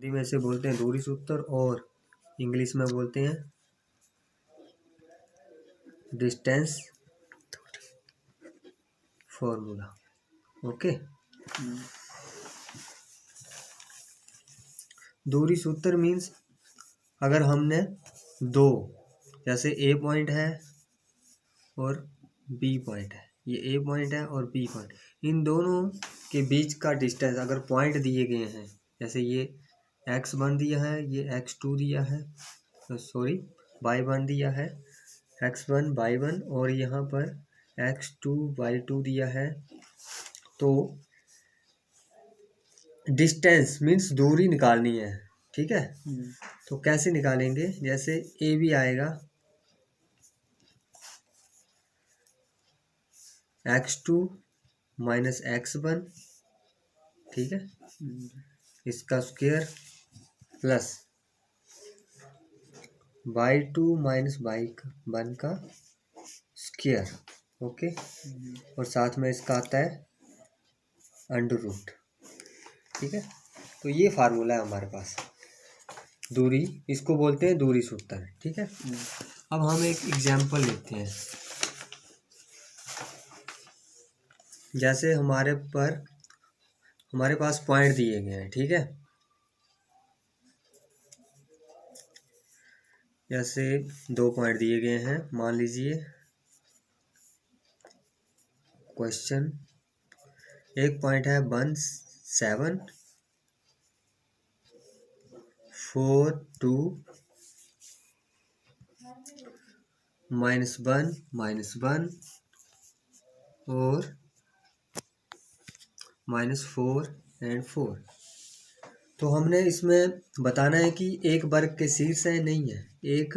हिंदी में इसे बोलते हैं दूरी सूत्र और इंग्लिश में बोलते हैं डिस्टेंस फॉर्मूला। ओके, दूरी सूत्र मीन्स अगर हमने दो, जैसे ए पॉइंट है और बी पॉइंट है, ये ए पॉइंट है और बी पॉइंट, इन दोनों के बीच का डिस्टेंस अगर पॉइंट दिए गए हैं, जैसे ये x1 दिया है, ये x2 दिया है, सॉरी y1 दिया है, x1 y1 और यहाँ पर x2 y2 दिया है, तो डिस्टेंस मीन्स दूरी निकालनी है। ठीक है, तो कैसे निकालेंगे, जैसे ए बी आएगा x2 माइनस x1, ठीक है, इसका square plus y2 minus y1 का स्क्वायर। ओके, और साथ में इसका आता है अंडर रूट। ठीक है, तो ये फार्मूला है हमारे पास दूरी, इसको बोलते हैं दूरी सूत्र। ठीक है, अब हम एक एग्जांपल लेते हैं। जैसे हमारे पास पॉइंट दिए गए हैं। ठीक है, जैसे दो पॉइंट दिए गए हैं, मान लीजिए क्वेश्चन, एक पॉइंट है 1 7 4 2 -1 -1 और -4 एंड 4। तो हमने इसमें बताना है कि एक वर्ग के शीर्ष है, नहीं है, एक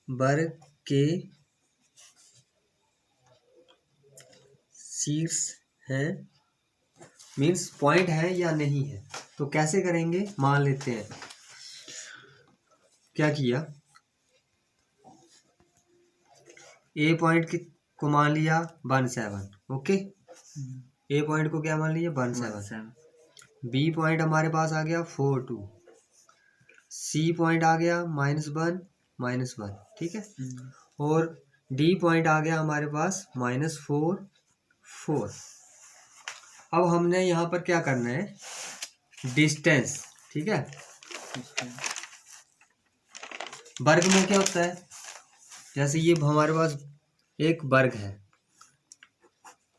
वर्ग के शीर्ष है मीन्स पॉइंट है या नहीं है। तो कैसे करेंगे, मान लेते हैं क्या किया, ए पॉइंट को मान लिया 1 7। ओके, ए पॉइंट को क्या मान लिया 1 7, बी पॉइंट हमारे पास आ गया 4 2, सी पॉइंट आ गया -1 -1। ठीक है, और डी पॉइंट आ गया हमारे पास -4 4। अब हमने यहाँ पर क्या करना है, डिस्टेंस। ठीक है, वर्ग में क्या होता है, जैसे ये हमारे पास एक वर्ग है,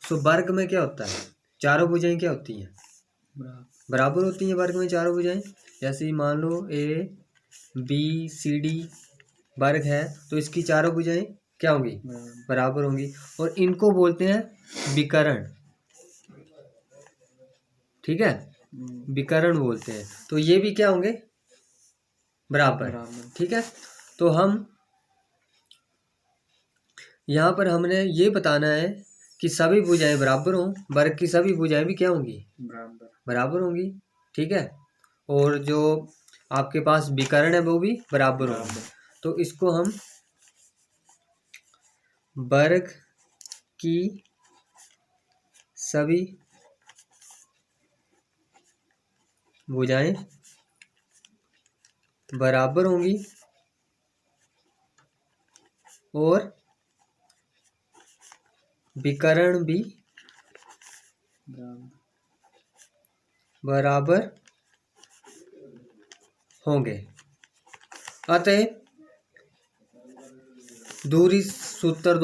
सो वर्ग में क्या होता है, चारों भुजाएं क्या होती हैं, बराबर होती हैं वर्ग में चारों भुजाएं। जैसे मान लो ए बी सी डी वर्ग है, तो इसकी चारों भुजाएं क्या होंगी, बराबर होंगी, और इनको बोलते हैं विकर्ण। ठीक है, विकर्ण बोलते हैं, तो ये भी क्या होंगे, बराबर। ठीक है, तो हम यहाँ पर हमने ये बताना है कि सभी भुजाएं बराबर हों, वर्ग की सभी भुजाएं भी क्या होंगी, बराबर होंगी। ठीक है, और जो आपके पास विकर्ण है वो भी बराबर होंगे। तो इसको हम वर्ग की सभी भुजाएं बराबर होंगी और विकर्ण भी बराबर होंगे। अतः दूरी सूत्र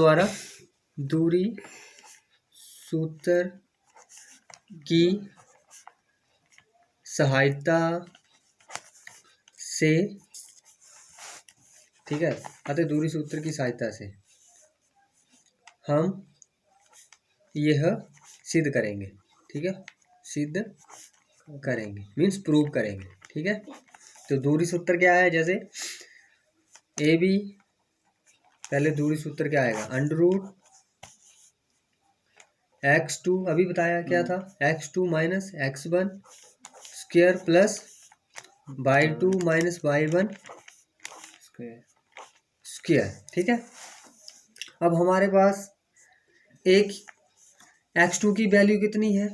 की सहायता से, ठीक है, अतः दूरी सूत्र की सहायता से हम यह सिद्ध करेंगे। ठीक है, सिद्ध करेंगे मीन्स प्रूव करेंगे। ठीक है, तो दूरी सूत्र क्या है, जैसे ए बी, पहले दूरी सूत्र क्या आएगा, अंडर रूट x2, अभी बताया क्या था, x2 minus x1 square plus y2 minus y1 square. ठीक है, अब हमारे पास एक x2 की वैल्यू कितनी है,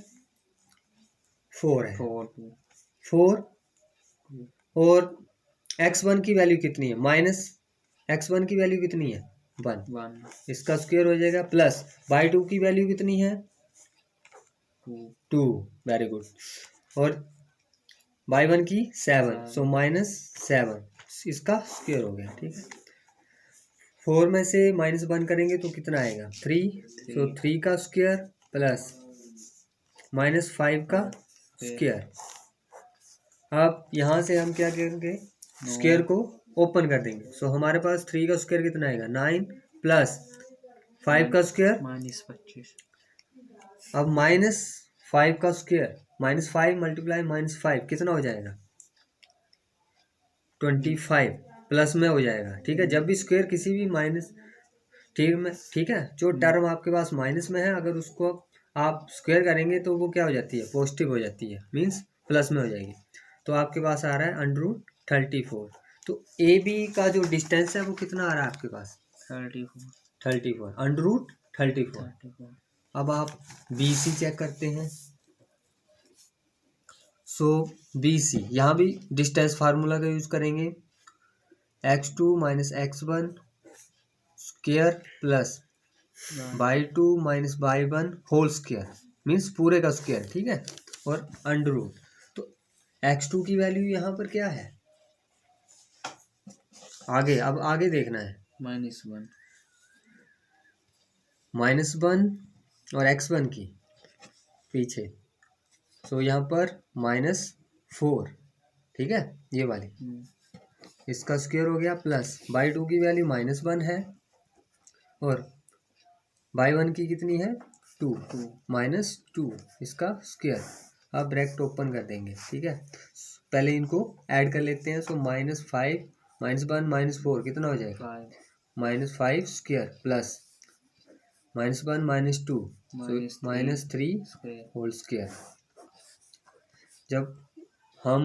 4 है, 4 और x1 की वैल्यू कितनी है, माइनस x1 की वैल्यू कितनी है 1, इसका स्क्वायर हो जाएगा, प्लस y2 की वैल्यू कितनी है 2, वेरी गुड, और y1 की 7, सो -7, इसका स्क्वायर हो गया। ठीक है, 4 में से -1 करेंगे तो कितना आएगा 3, सो 3 का स्क्वायर प्लस -5 का स्क्वायर। अब यहाँ से हम क्या करेंगे, स्क्वायर को ओपन कर देंगे, सो हमारे पास 3 का स्क्वायर कितना आएगा 9 प्लस 5 का स्क्वायर -25। अब -5 का स्क्वायर, -5 मल्टीप्लाई -5 कितना हो जाएगा 25 प्लस में हो जाएगा। ठीक है, जब भी स्क्वायर किसी भी माइनस, ठीक है, जो टर्म आपके पास माइनस में है अगर उसको आप स्क्वायर करेंगे तो वो क्या हो जाती है, पॉजिटिव हो जाती है, मीन्स प्लस में हो जाएगी। तो आपके पास आ रहा है √34। तो ए बी का जो डिस्टेंस है वो कितना आ रहा है आपके पास 34, √34। अब आप बी सी चेक करते हैं। सो बी सी, यहाँ भी डिस्टेंस फार्मूला का यूज करेंगे, x2 - x1 square plus y2 - y1 whole square, means पूरे का स्क्वायर। ठीक है, और अंडर रूट। तो x2 की वैल्यू यहाँ पर क्या है, आगे अब आगे देखना है, -1 और x1 की पीछे, तो यहाँ पर -4। ठीक है, ये वाली, इसका स्क्वायर हो गया, प्लस y2 की वैल्यू -1 है और y1 की कितनी है 2, -2, इसका स्क्वायर। अब ब्रैकेट ओपन कर देंगे। ठीक है, पहले इनको ऐड कर लेते हैं, सो -5 -1 -4 कितना हो जाएगा -5 स्क्वायर प्लस -1 -2 -3 होल स्क्वायर। जब हम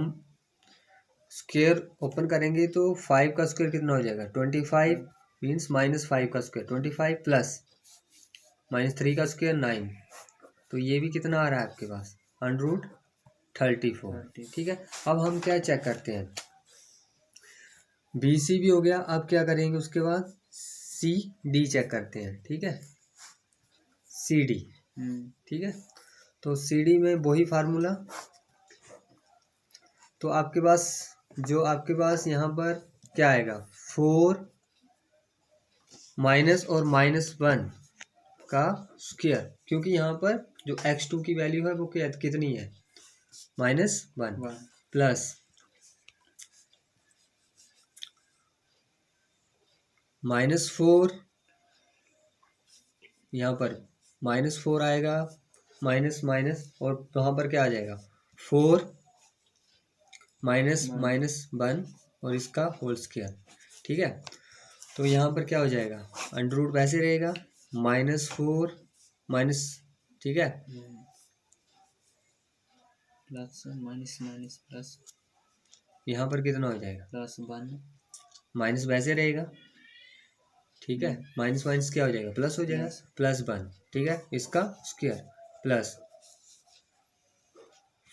स्क्वायर ओपन करेंगे तो 5 का स्क्वायर कितना हो जाएगा 25, मीन्स -5 का स्क्वायर 25 प्लस -3 का स्क्वायर 9, तो ये भी कितना आ रहा है आपके पास √34। ठीक है, अब हम क्या चेक करते हैं, बी सी भी हो गया, अब क्या करेंगे उसके बाद सी डी चेक करते हैं। ठीक है, सी डी, ठीक है, तो सी डी में वही फार्मूला, तो आपके पास यहाँ पर क्या आएगा 4 माइनस और -1 का स्क्वायर, क्योंकि यहाँ पर जो x2 की वैल्यू है वो कितनी है -1 प्लस -4, यहाँ पर -4 आएगा, माइनस माइनस, और वहाँ पर क्या आ जाएगा 4 -1 और इसका होल स्क्वायर। ठीक है, तो यहाँ पर क्या हो जाएगा, अंडर रूट वैसे रहेगा, -4 माइनस, ठीक है, प्लस प्लस, यहाँ पर कितना हो जाएगा +1, माइनस वैसे रहेगा। ठीक है, माइनस माइनस क्या हो जाएगा प्लस हो जाएगा, +1। ठीक है, इसका स्क्वायर प्लस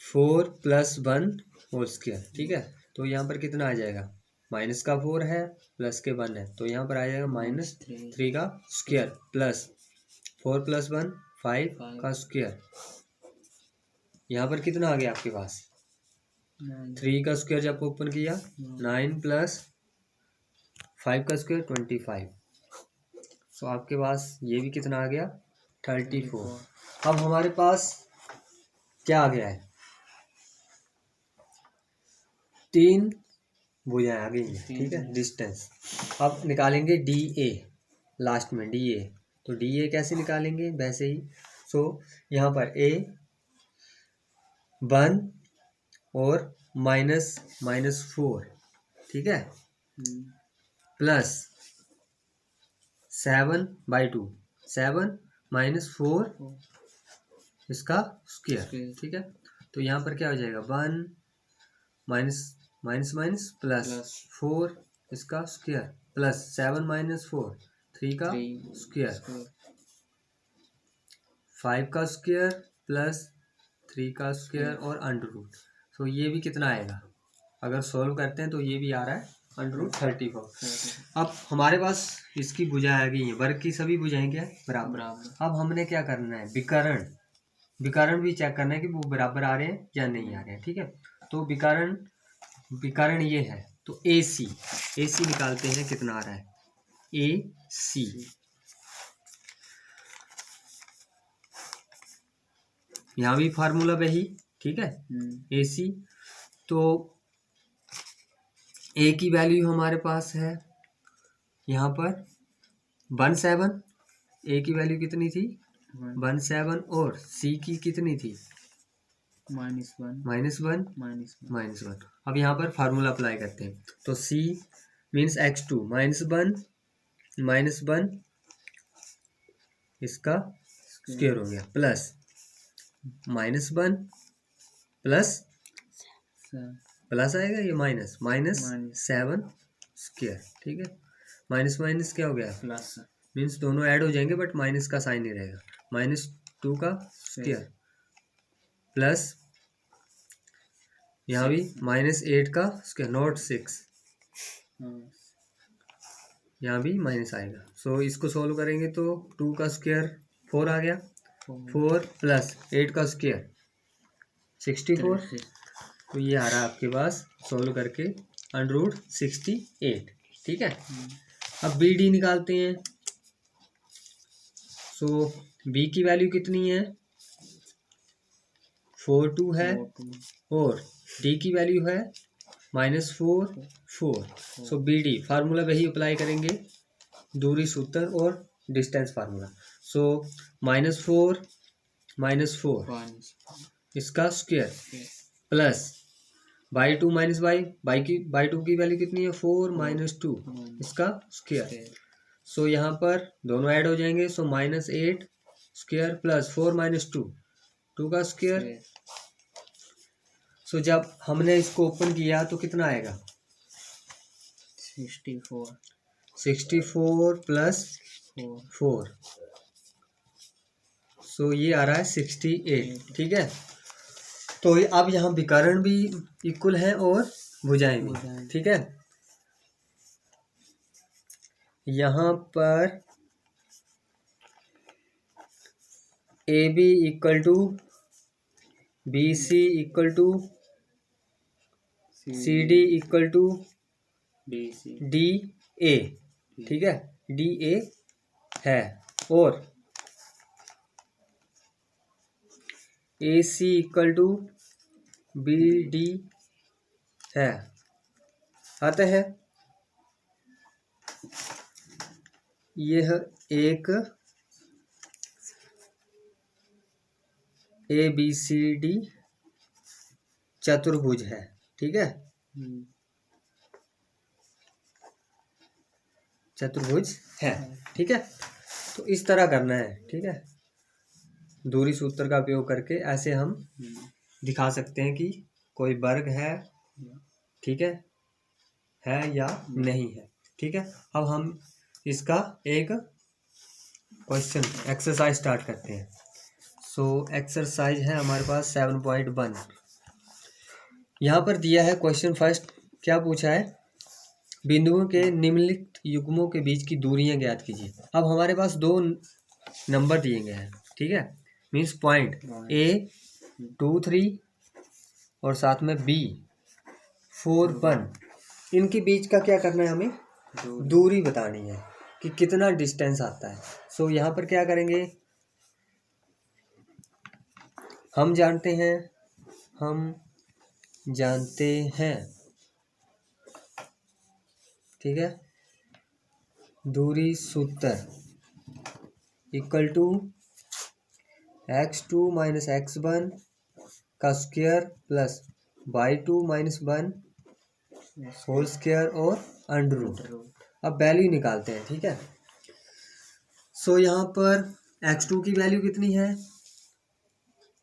4 + 1 होल स्क्वायर। ठीक है, तो यहाँ पर कितना आ जाएगा, माइनस का 4 है प्लस के 1 है, तो यहाँ पर आ जाएगा -3 का स्क्वायर प्लस 4 + 1 5 का स्क्वायर। यहाँ पर कितना आ गया आपके पास 3 का स्क्वायर, जब ओपन किया 9 + 5 का स्क्वायर 25। तो आपके पास ये भी कितना आ गया 34। अब हमारे पास क्या आ गया है, 3 भुजाएं आ गई हैं। ठीक है, डिस्टेंस अब निकालेंगे DA, लास्ट में DA, तो DA कैसे निकालेंगे वैसे ही, सो यहाँ पर A1 और -4, ठीक है, प्लस 7/2, 7 - 4 इसका स्क्वायर। ठीक है, तो यहाँ पर क्या हो जाएगा 1 माइनस प्लस 4 इसका स्क्वायर प्लस 7 - 4 3 का स्क्वायर, 5 का स्क्वायर प्लस 3 का स्क्वायर और अंडर रूट। तो ये भी कितना आएगा, अगर सोल्व करते हैं तो ये भी आ रहा है √34। अब हमारे पास इसकी भुजा आ गई है, वर्ग की सभी भुजाएं क्या है, बराबर। अब हमने क्या करना है, विकर्ण भी चेक करना है कि वो बराबर आ रहे हैं या नहीं आ रहे हैं, ठीक है। तो विकर्ण ये है, तो AC निकालते हैं, कितना आ रहा है AC। यहाँ भी फार्मूला वही, ठीक है, AC। तो A की वैल्यू हमारे पास है यहाँ पर 17, A की वैल्यू कितनी थी 17, और C की कितनी थी -1। अब यहाँ पर फार्मूला अप्लाई करते हैं, तो C मीन्स x2 -1 इसका स्क्वायर हो गया, प्लस -1 प्लस आएगा, ये -7 स्क्वायर, ठीक है। माइनस क्या हो गया, प्लस, मीन्स दोनों ऐड हो जाएंगे बट माइनस का साइन नहीं रहेगा, -2 का स्क्वायर प्लस यहाँ भी -8 का स्क्वायर, नॉट 6, यहाँ भी माइनस आएगा। सो इसको सोल्व करेंगे तो 2 का स्क्वायर 4 आ गया, 4 प्लस 8 का स्क्वायर 64। तो ये आ रहा है आपके पास सोल्व करके √68, ठीक है। अब BD निकालते हैं। सो B की वैल्यू कितनी है 42 है, और D की वैल्यू है -4। सो BD फार्मूला वही अप्लाई करेंगे, दूरी सूत्र और डिस्टेंस फार्मूला। सो -4 इसका स्क्वायर प्लस /2 -2 की वैल्यू कितनी है 4 -2 इसका स्क्वायर। सो यहाँ पर दोनों ऐड हो जाएंगे, सो -8 स्क्वायर प्लस 4 -2 का स्क्वायर। सो जब हमने इसको ओपन किया तो कितना आएगा 64 प्लस 4, सो ये आ रहा है 68, ठीक है। तो अब यहाँ विकर्ण भी इक्वल है और भुजाएं भी, ठीक है। यहाँ पर AB = BC = CD = DA, ठीक है, DA है, और AC = BD है। अतः यह एक ABCD चतुर्भुज है, ठीक है, चतुर्भुज है, ठीक है। तो इस तरह करना है, ठीक है, दूरी सूत्र का उपयोग करके ऐसे हम दिखा सकते हैं कि कोई वर्ग है, ठीक है या नहीं है, ठीक है। अब हम इसका एक क्वेश्चन एक्सरसाइज स्टार्ट करते हैं। सो एक्सरसाइज है हमारे पास 7.1। यहाँ पर दिया है क्वेश्चन फर्स्ट, क्या पूछा है, बिंदुओं के निम्नलिखित युग्मों के बीच की दूरियां ज्ञात कीजिए। अब हमारे पास 2 नंबर दिए गए हैं, ठीक है, मीन्स पॉइंट A 2 3 और साथ में B 4 1, इनके बीच का क्या करना है, हमें दूरी बतानी है कि कितना डिस्टेंस आता है। सो यहाँ पर क्या करेंगे, हम जानते हैं, ठीक है, दूरी सूत्र = x2 - x1 का square plus y2 - 1 whole square और √। अब वैल्यू निकालते हैं, ठीक है। सो यहाँ पर x2 की वैल्यू कितनी है,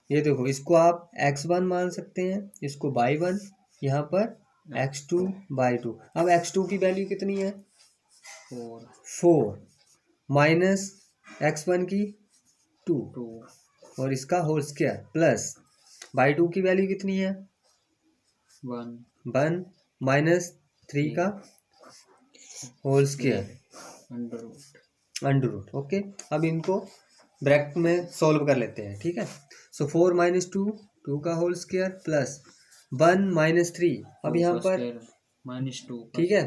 ये देखो, इसको आप x1 मान सकते हैं, इसको y1, यहाँ पर x2/2। अब x2 की वैल्यू कितनी है 4 माइनस x1 की 2 और इसका होल स्क्वायर प्लस y2 की वैल्यू कितनी है 1 1 माइनस 3 का whole square under root under root. Okay, अब इनको ब्रैकेट में सॉल्व कर लेते हैं। ठीक है, सो 4 माइनस 2 2 का होल स्क्वायर प्लस 1 माइनस 3, अब यहाँ पर -2 का ठीक है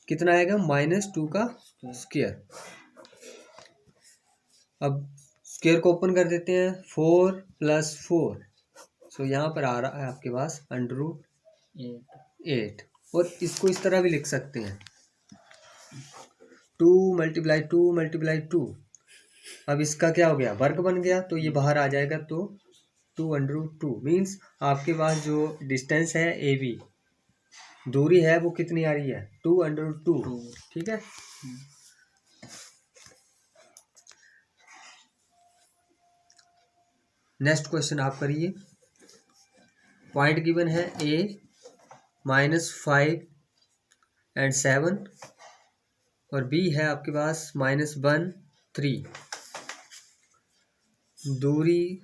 कितना आएगा -2 का स्क्वायर स्क्वायर। अब स्क्वायर को ओपन कर देते हैं, 4 प्लस 4, सो यहाँ पर आ रहा है आपके पास अंडर रूट 8। और इसको इस तरह भी लिख सकते हैं 2 मल्टीप्लाई 2 मल्टीप्लाई 2। अब इसका क्या हो गया, वर्ग बन गया, तो ये बाहर आ जाएगा, तो 2 अंडर रूट 2 मीन्स आपके पास जो डिस्टेंस है ए बी, दूरी है वो कितनी आ रही है 2 अंडर रूट 2। ठीक है, नेक्स्ट क्वेश्चन आप करिए। पॉइंट गिवन है ए -5 एंड 7 और बी है आपके पास -1 3। दूरी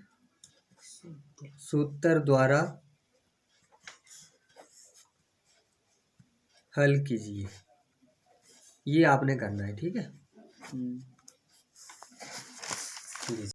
सूत्र द्वारा हल कीजिए, ये आपने करना है। ठीक है,